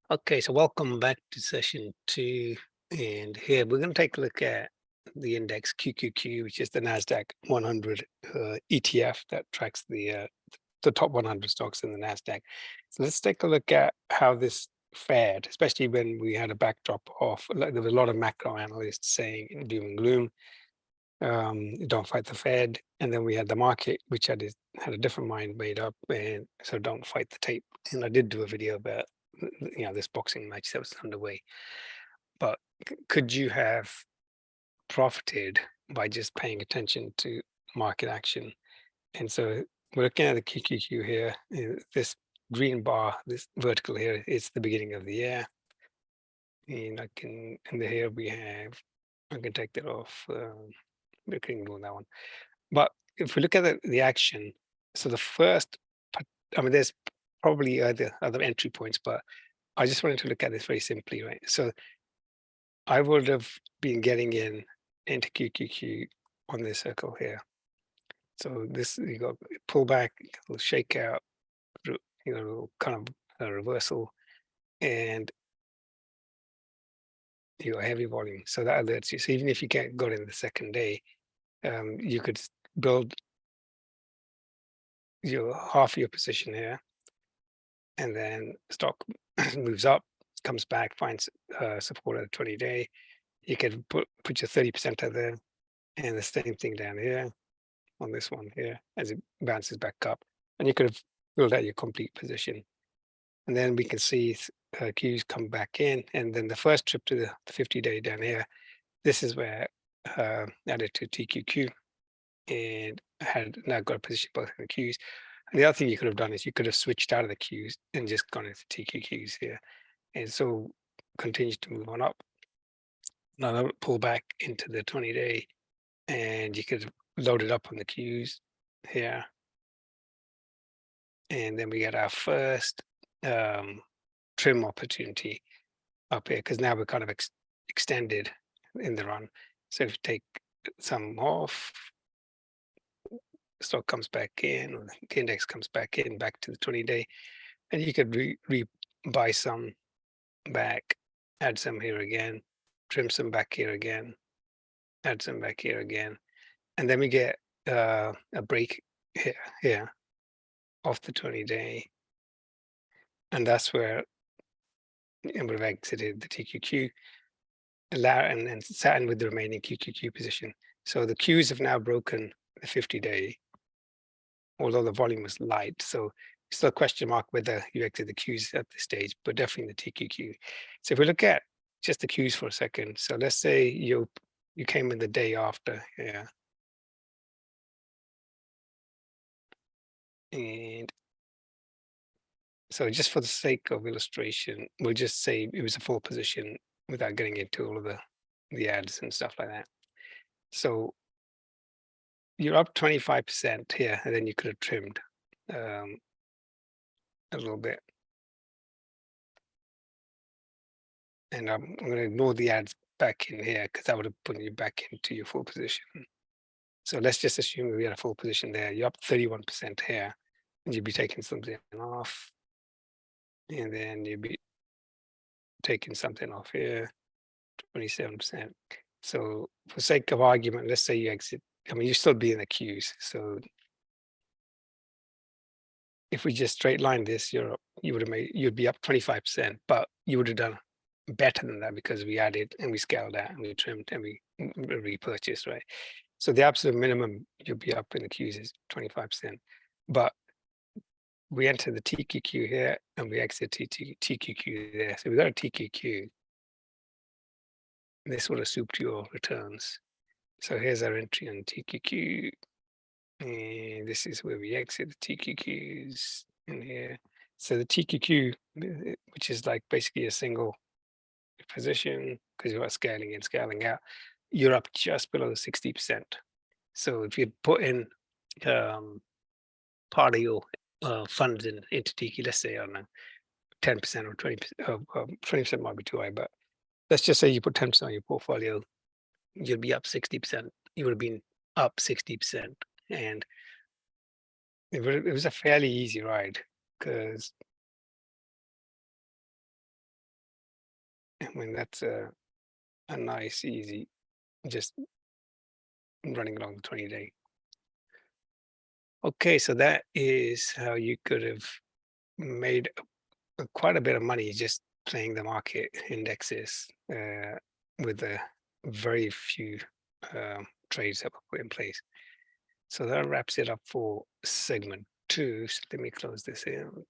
Okay, so welcome back to session two. And here we're going to take a look at the index QQQ, which is the NASDAQ 100 ETF that tracks the top 100 stocks in the NASDAQ. So let's take a look at how this fared, especially when we had a backdrop of, like, there was a lot of macro analysts saying doom and gloom, don't fight the Fed. And then we had the market, which had a different mind made up, and so don't fight the tape. And I did do a video about this boxing match that was underway. But could you have profited by just paying attention to market action? And so we're looking at the QQQ here. This green bar, this vertical here, is the beginning of the year. And here we have, I can take that off. We can ignore that one. But if we look at the action, so the first, I mean, there's probably other entry points, but I just wanted to look at this very simply, right? So I would have been getting into QQQ on this circle here. So this, you got pullback, a little shakeout, kind of a reversal, and you got heavy volume. So that alerts you. So even if you got in the second day, you could build your half your position here, and then stock moves up, comes back, finds support at the 20-day. You can put your 30% of there, and the same thing down here on this one here as it bounces back up, and you could have filled out your complete position. And then we can see Qs come back in, and then the first trip to the 50-day down here, this is where added to TQQ, and I had now got a position both in the Qs. And the other thing you could have done is you could have switched out of the Qs and just gone into TQQs here, and so continues to move on up. Now pull back into the 20-day, and you could load it up on the Qs here. And then we get our first trim opportunity up here, because now we're kind of extended in the run. So if you take some off, stock comes back in, or the index comes back in, back to the 20-day, and you could buy some back, add some here again, trim some back here again, add some back here again, and then we get a break here off the 20-day, and that's where it would have exited the TQQ, and sat in with the remaining QQQ position. So the Qs have now broken the 50-day, although the volume was light. So still a question mark whether you exit the Qs at this stage, but definitely the TQQ. So if we look at just the Qs for a second, so let's say you came in the day after, yeah, and so just for the sake of illustration, we'll just say it was a full position without getting into all of the ads and stuff like that. So you're up 25% here, and then you could have trimmed a little bit. And I'm going to ignore the ads back in here, because that would have put you back into your full position. So let's just assume we had a full position there. You're up 31% here, and you'd be taking something off, and then you'd be taking something off here, 27%. So for sake of argument, let's say you exit. I mean, you still be in the Qs. So if we just straight line this, you'd be up 25%, but you would have done better than that, because we added and we scaled out and we trimmed and we repurchased, right? So the absolute minimum you'll be up in the Qs is 25%. But we enter the TQQ here and we exit TQQ there. So we got a TQQ. This would have souped your returns. So here's our entry on TQQ. And this is where we exit the TQQs in here. So the TQQ, which is like basically a single position, because you are scaling in, scaling out, you're up just below 60%. So if you put in part of your funds into TQ, let's say, I don't know, 10% or 20%, 20% might be too high, but let's just say you put 10% on your portfolio, you'll be up 60%. You would have been up 60%. And it was a fairly easy ride, because I mean, that's a nice, easy, just running along the 20-day. Okay, so that is how you could have made quite a bit of money just playing the market indexes with a very few trades that were put in place. So that wraps it up for segment two. So let me close this out.